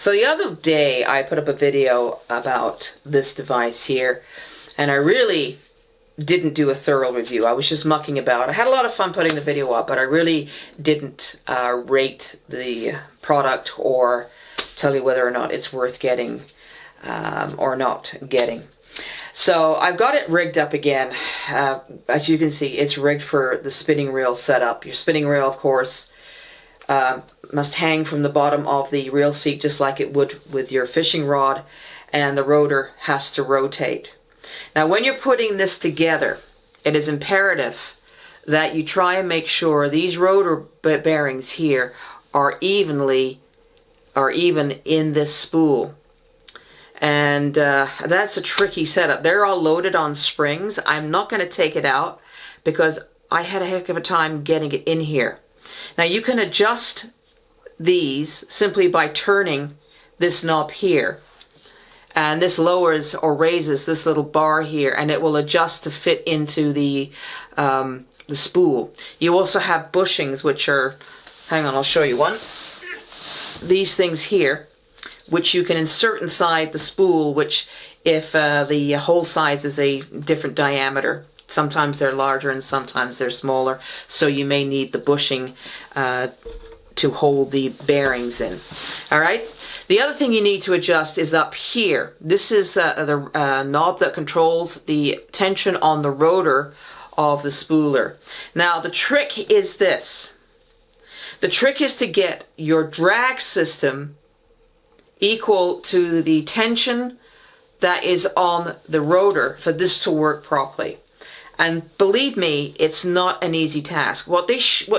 So the other day I put up a video about this device here, and I really didn't do a thorough review. I was just mucking about. I had a lot of fun putting the video up, but I really didn't rate the product or tell you whether or not it's worth getting or not getting. So I've got it rigged up again. As you can see, it's rigged for the spinning reel setup. Your spinning reel, of course, must hang from the bottom of the reel seat just like it would with your fishing rod, and the rotor has to rotate. Now when you're putting this together, it is imperative that you try and make sure these rotor bearings here are even in this spool. And that's a tricky setup. They're all loaded on springs. I'm not going to take it out because I had a heck of a time getting it in here. Now you can adjust these simply by turning this knob here, and this lowers or raises this little bar here, and it will adjust to fit into the spool. You also have bushings, which are, hang on, I'll show you one. These things here, which you can insert inside the spool, which if the hole size is a different diameter, sometimes they're larger and sometimes they're smaller, so you may need the bushing to hold the bearings in. Alright? The other thing you need to adjust is up here. This is the knob that controls the tension on the rotor of the spooler. Now the trick is this. The trick is to get your drag system equal to the tension that is on the rotor for this to work properly. And believe me, it's not an easy task. What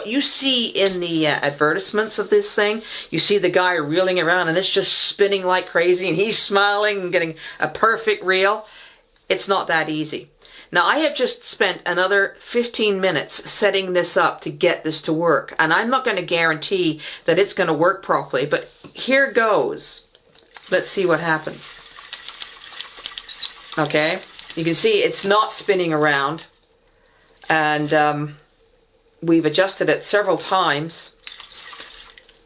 you see in the advertisements of this thing, you see the guy reeling around and it's just spinning like crazy and he's smiling and getting a perfect reel. It's not that easy. Now I have just spent another 15 minutes setting this up to get this to work, and I'm not going to guarantee that it's going to work properly, but here goes. Let's see what happens. Okay, you can see it's not spinning around, and we've adjusted it several times.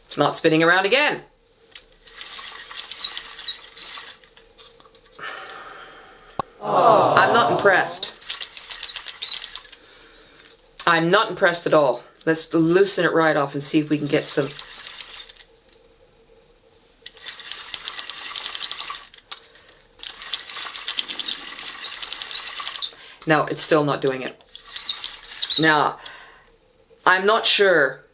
It's not spinning around again. I'm not impressed. I'm not impressed at all. Let's loosen it right off and see if we can get some. No, it's still not doing it. Now, I'm not sure.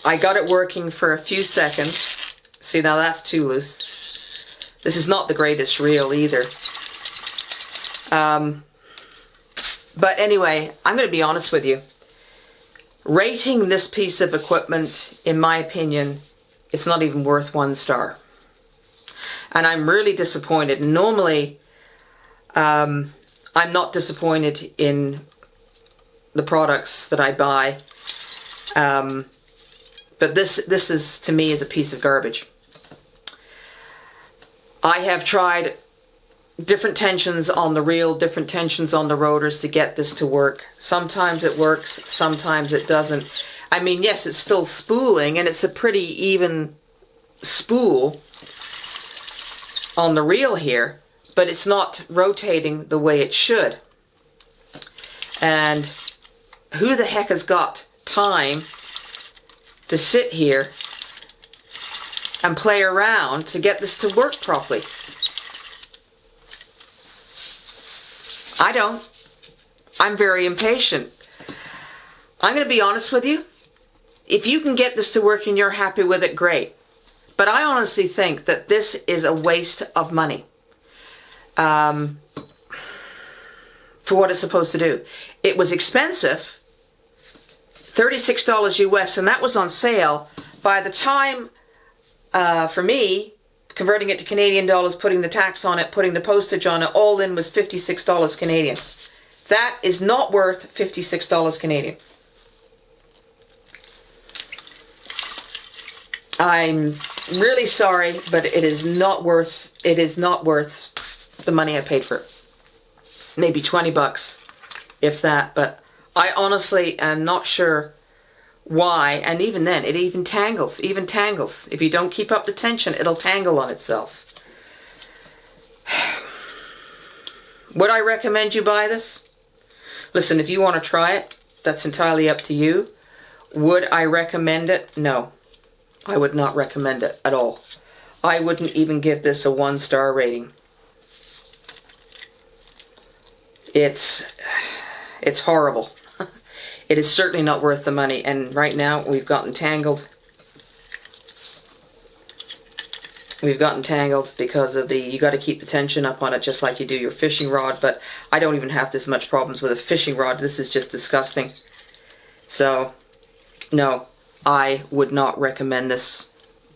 I got it working for a few seconds. See, now that's too loose. This is not the greatest reel either. But anyway, I'm going to be honest with you. Rating this piece of equipment, in my opinion, it's not even worth 1 star. And I'm really disappointed. Normally, I'm not disappointed in the products that I buy, but this is, to me, is a piece of garbage. I have tried different tensions on the reel, different tensions on the rotors to get this to work. Sometimes it works, sometimes it doesn't. I mean, yes, it's still spooling, and it's a pretty even spool on the reel here, but it's not rotating the way it should. And who the heck has got time to sit here and play around to get this to work properly? I don't. I'm very impatient. I'm going to be honest with you. If you can get this to work and you're happy with it, great. But I honestly think that this is a waste of money. For what it's supposed to do. It was expensive, $36 US, and that was on sale. By the time, for me, converting it to Canadian dollars, putting the tax on it, putting the postage on it, all in was $56 Canadian. That is not worth $56 Canadian. I'm really sorry, but it is not worth the money I paid for it. Maybe 20 bucks, if that, but I honestly am not sure why, and even then, it even tangles. If you don't keep up the tension, it'll tangle on itself. Would I recommend you buy this? Listen, if you want to try it, that's entirely up to you. Would I recommend it? No. I would not recommend it at all. I wouldn't even give this a 1-star rating. It's horrible. It is certainly not worth the money, and right now we've gotten tangled. We've gotten tangled because of you got to keep the tension up on it just like you do your fishing rod, but I don't even have this much problems with a fishing rod. This is just disgusting. So, no, I would not recommend this.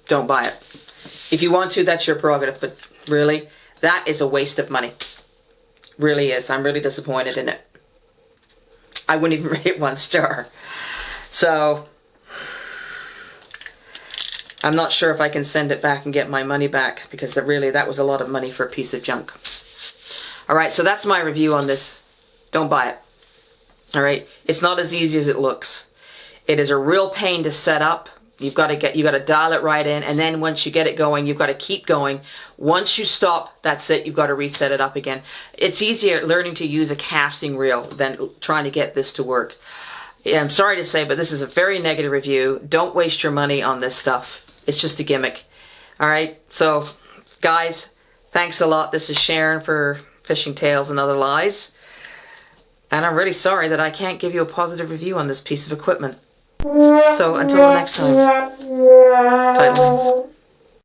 Don't buy it. If you want to, that's your prerogative, but really, that is a waste of money. Really is. I'm really disappointed in it. I wouldn't even rate it 1 star. So, I'm not sure if I can send it back and get my money back, because that was a lot of money for a piece of junk. Alright, so that's my review on this. Don't buy it. Alright, it's not as easy as it looks. It is a real pain to set up. You got to dial it right in, and then once you get it going, you've got to keep going. Once you stop, that's it. You've got to reset it up again. It's easier learning to use a casting reel than trying to get this to work. Yeah, I'm sorry to say, but this is a very negative review. Don't waste your money on this stuff. It's just a gimmick. Alright, so guys, thanks a lot. This is Sharon for Fishing Tales and Other Lies. And I'm really sorry that I can't give you a positive review on this piece of equipment. So until the next time, tight lines.